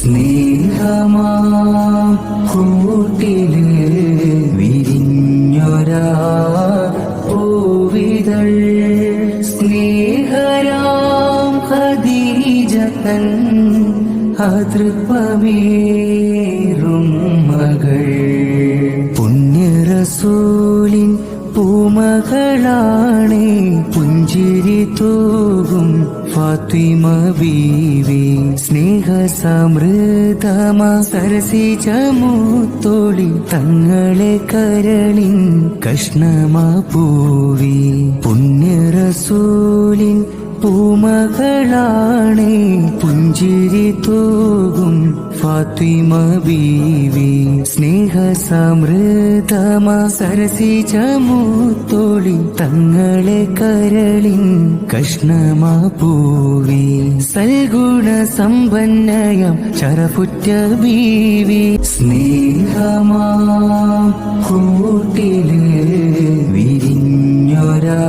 സ്നേഹമാം കൂട്ടില് വിരിഞ്ഞൊരാ പൂവിതൾ സ്നേഹരാം ഖദീജതൻ അതൃപ്പമേറും മകൾ പുണ്യറസൂലിൻ പൂമകളാണേ പുഞ്ചിരി തൂകും ഫാത്തിമ ബീവി സ്നേഹസമൃദ്ധമാ സരസിജമുത്തോളി തങ്ങളെ കരളിൻ കഷ്ണമാ പൂവി പുണ്യറസൂലിൻ പൂമകളാണേ പുഞ്ചിരി തൂകും ഫാത്തിമ ബീവി സ്നേഹസമൃദ്ധമാ സരസിജമുത്തോളി തങ്ങളെ കരളിൻ കഷ്ണമാ പൂവി സൽഗുണ സമ്പന്നയം ശരഫുറ്റ ബീവി സ്നേഹമാം കൂട്ടില് വിരിഞ്ഞൊരാ